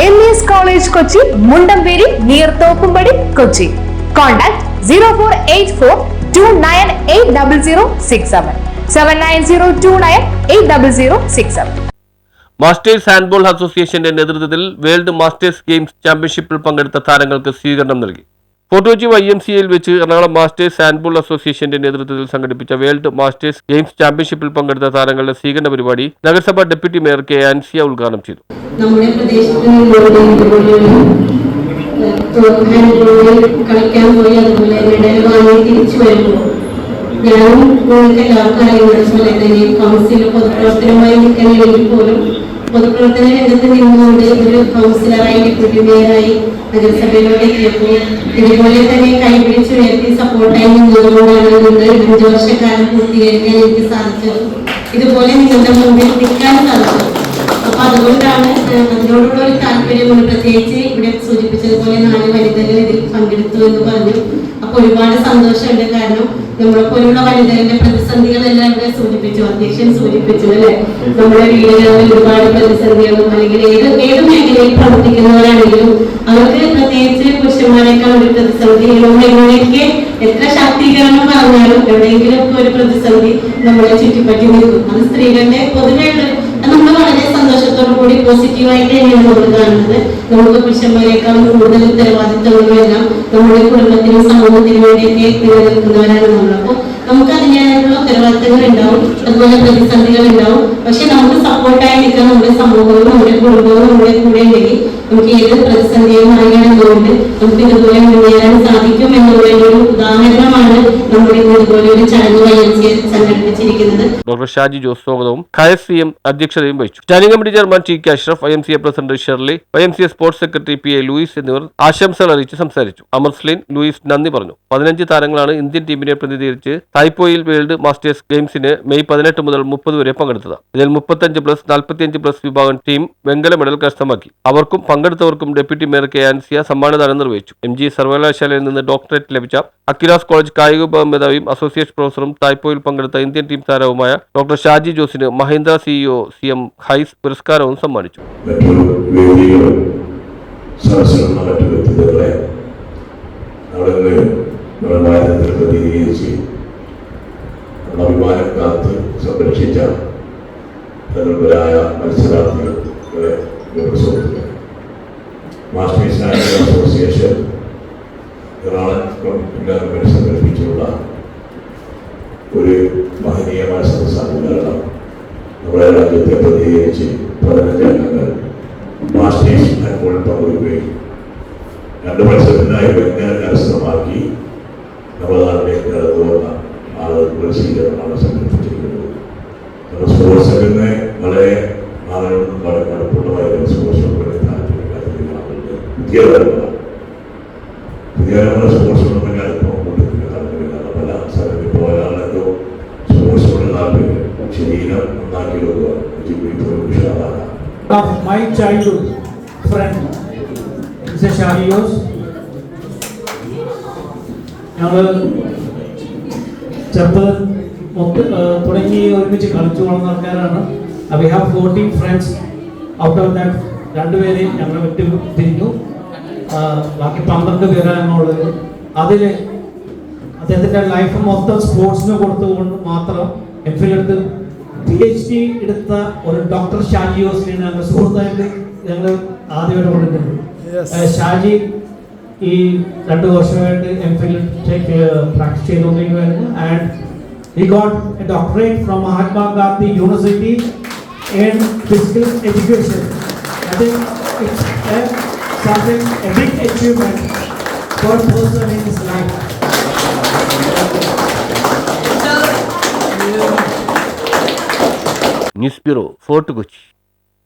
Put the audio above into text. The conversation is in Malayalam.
MES College Kochi, Mundamberi, near Thokumbadi, Kochi. Contact 0484298067 7902980067. Masters handball അസോസിയേഷന്റെ നേതൃത്വത്തിൽ വേൾഡ് മാസ്റ്റേഴ്സ് ഗെയിംസ് ചാമ്പ്യൻഷിപ്പിൽ പങ്കെടുത്ത താരങ്ങൾക്ക് സ്വീകരണം നൽകി. ഫോർട്ട് കൊച്ചി YMCAയിൽ വെച്ച് എറണാകുളം മാസ്റ്റേഴ്സ് ഹാൻഡ്ബോൾ അസോസിയേഷന്റെ നേതൃത്വത്തിൽ സംഘടിപ്പിച്ച വേൾഡ് മാസ്റ്റേഴ്സ് ഗെയിംസ് ചാമ്പ്യൻഷിപ്പിൽ പങ്കെടുത്ത താരങ്ങളുടെ സ്വീകരണ പരിപാടി നഗരസഭാ ഡെപ്യൂട്ടി മേയർ കെ ആൻസിയ ഉദ്ഘാടനം ചെയ്തു. നമ്മുടെ പ്രദേശത്ത് കളിക്കാൻ പോയി അതുപോലെ മെഡൽ വാങ്ങി തിരിച്ചു വരുമ്പോൾ ഞാനും നിങ്ങൾക്ക് എല്ലാവർക്കും അറിയുന്നതുപോലെ തന്നെ കൗൺസിൽ പൊതുപ്രവർത്തനമായി നിൽക്കുന്നില്ലെങ്കിൽ പോലും പൊതുപ്രവർത്തന രംഗത്ത് നിന്നുകൊണ്ട് ഒരു കൗൺസിലറായി ഡെപ്യൂട്ടി മേയറായി നഗരസഭയിലൂടെ എത്തിയപ്പോൾ ഇതുപോലെ തന്നെ കൈപിടിച്ച് ഉയർത്തി സപ്പോർട്ടായി നിന്നതുകൊണ്ടാണ് ഇന്ന് 5 വർഷക്കാലം പൂർത്തീകരിക്കാൻ എനിക്ക് സാധിച്ചത്. ഇതുപോലെ നിങ്ങളുടെ മുമ്പിൽ നിൽക്കാൻ സാധിച്ചത്. അപ്പൊ അതുകൊണ്ടാണ് അതിനോടുള്ള ഒരു താല്പര്യമുണ്ട്. പ്രത്യേകിച്ച് ഇവിടെ സൂചിപ്പിച്ചതുപോലെ 4 വനിതകൾ ഇതിൽ പങ്കെടുത്തു എന്ന് പറഞ്ഞു. അപ്പൊ ഒരുപാട് സന്തോഷമുണ്ട്. കാരണം നമ്മളെ പോലുള്ള വനിതകളുടെ പ്രതിസന്ധികളെല്ലാം ഇവിടെ സൂചിപ്പിച്ചു, അധ്യക്ഷൻ സൂചിപ്പിച്ചു അല്ലെ. നമ്മുടെ വീടുകളിൽ ഒരുപാട് പ്രതിസന്ധികളും അല്ലെങ്കിൽ ഏത് മേഖലയിൽ പ്രവർത്തിക്കുന്നവരാണെങ്കിലും അവർക്ക് പ്രത്യേകിച്ച് പുരുഷന്മാരെക്കാൾ ഒരു പ്രതിസന്ധി എങ്ങനെയൊക്കെ എത്ര ശാക്തീകരണം പറഞ്ഞാലും എവിടെയെങ്കിലും ഒരു പ്രതിസന്ധി നമ്മളെ ചുറ്റിപ്പറ്റി നിൽക്കും. അത് സ്ത്രീകളുടെ പൊതുവെ നമ്മൾ വളരെ സന്തോഷത്തോടു കൂടി പോസിറ്റീവായിട്ട് തന്നെയാണ് നമ്മൾ കാണുന്നത്. നമുക്ക് പുരുഷന്മാരെക്കാൾ കൂടുതൽ ഉത്തരവാദിത്തങ്ങളുമെല്ലാം നമ്മുടെ കുടുംബത്തിനും സമൂഹത്തിനും വേണ്ടിയൊക്കെ നിലനിൽക്കുന്നവരാണ് നമ്മൾ. അപ്പോൾ നമുക്ക് അതിനായിട്ടുള്ള ഉത്തരവാദിത്തങ്ങൾ ഉണ്ടാവും, അതുപോലെ പ്രതിസന്ധികൾ ഉണ്ടാവും. പക്ഷെ നമുക്ക് സപ്പോർട്ടായി നിൽക്കാൻ നമ്മുടെ സമൂഹവും നമ്മുടെ കുടുംബവും നമ്മുടെ കൂടെ ഉണ്ടെങ്കിൽ നമുക്ക് ഏത് പ്രതിസന്ധിയും മറികടന്നുകൊണ്ട് നമുക്ക് ഇതുപോലെ മുന്നേറാൻ സാധിക്കും എന്നുള്ള ഒരു ഉദാഹരണമാണ് നമ്മുടെ ഇതുപോലെ ഒരു ചടങ്ങ് YMCA സംഘടിപ്പിച്ചിരിക്കുന്നത്. ഡോക്ടർ ഷാജി ജോസ് സ്വാഗതവും CM അധ്യക്ഷതയും വഹിച്ചു. Standing committee chairman TK Ashraf, YMCA president Shirley, YMCA sports secretary PA Louis എന്നിവർ ആശംസകൾ അറിയിച്ച് സംസാരിച്ചു. അമർസ്ലിൻ ലൂയിസ് നന്ദി പറഞ്ഞു. 15 താരങ്ങളാണ് ഇന്ത്യൻ ടീമിനെ പ്രതിനിധീകരിച്ച് തായ്പോയിൽ വേൾഡ് മാസ്റ്റേഴ്സ് ഗെയിംസിന് മെയ് 18 മുതൽ 30 വരെ പങ്കെടുത്തത്. ഇതിൽ 35+, 45+ വിഭാഗം ടീം വെങ്കല മെഡൽ കരസ്ഥമാക്കി. അവർക്കും പങ്കെടുത്തവർക്കും ഡെപ്യൂട്ടി മേയർ കെ ആൻസിയ സമ്മാനദാനം നിർവഹിച്ചു. MG സർവകലാശാലയിൽ നിന്ന് ഡോക്ടറേറ്റ് ലഭിച്ച അക്കിലാസ് കോളേജ് കായിക വിഭാഗം മേധാവിയും അസോസിയേറ്റ് പ്രൊഫസറും തായ്പോയിൽ പങ്കെടുത്ത ഇന്ത്യൻ ടീം താരവുമായ ഡോക്ടർ ഷാജി ജോസിന് മഹീന്ദ്ര CEO CM ഹൈസ് പുരസ്കാരവും സമ്മാനിച്ചു. അഭിമാനം കാത്ത് സംരക്ഷിച്ച പ്രഗത്ഭരായ മത്സരാർത്ഥികളെ മാസ്റ്റേഴ്സ് ഹാൻഡ്ബോൾ അസോസിയേഷൻ എറണാകുളം സംഘടിപ്പിച്ചിട്ടുള്ള ഒരു മഹനീയമായ സദസ്സാണ്. നമ്മുടെ രാജ്യത്തെ പ്രതികരിച്ച് 15 അംഗങ്ങൾ മാസ്റ്റേഴ്സ് ഹാൻഡ്ബോളിൽ പങ്കെടുക്കുകയും 2 മത്സരത്തിനായി വെങ്കല കരസ്ഥമാക്കി നമ്മുടെ നാട്ടിലേക്ക് കടന്നു വന്ന ആളുകളുടെ സ്വീകരണമാണ് സംഘടിപ്പിച്ചിരിക്കുന്നത്. നമ്മുടെ സ്പോർട്സ് രംഗത്തെ വളരെ ആളുകൾക്ക് വളരെ കടപ്പുള്ളതായ സ്പോർട്സിനോട് താല്പര്യം ആളുകളുടെ പുതിയ സ്പോർട്സിനോട് തന്നെ അടുപ്പം കൊണ്ടിരിക്കുന്ന പല സ്ഥലങ്ങളിൽ ഇപ്പോൾ ഒരാളെന്തോ സ്പോർട്സിനോട് താല്പര്യം ശരീരം നന്നാക്കിയെടുക്കുക ഉഷാറാണ്. My childhood friend Mr. Shahiyos, ഞങ്ങൾ ചെറുപ്പം തുടങ്ങി ഒരുമിച്ച് കളിച്ചു വളർന്ന ആൾക്കാരാണ്. We have 14 friends. Out of that 2 പേരെ ഞങ്ങൾ വിട്ട് തിരിഞ്ഞു. ബാക്കി 12 പേരാണുള്ളത്. അതിൽ അദ്ദേഹത്തിൻ്റെ ലൈഫ് മൊത്തം സ്പോർട്സിന് കൊടുത്തുകൊണ്ട് മാത്രം MPhil എടുത്ത് PhD എടുത്ത ഒരു ഡോക്ടർ ഷാജിയോസിനെയാണ് ഞങ്ങൾ സുഹൃത്തായിട്ട് ഞങ്ങൾ ആദ്യമായിട്ട് കൊണ്ടിട്ടുണ്ട്. ഷാജി ഈ 2 വർഷമായിട്ട് MPhil പ്രാക്ടീസ് ചെയ്തുകൊണ്ടിരിക്കുകയായിരുന്നു. And he got a doctorate from Mahatma Gandhi University in physical education. I think it's a big achievement for a person in his life. News bureau, fort Kochi.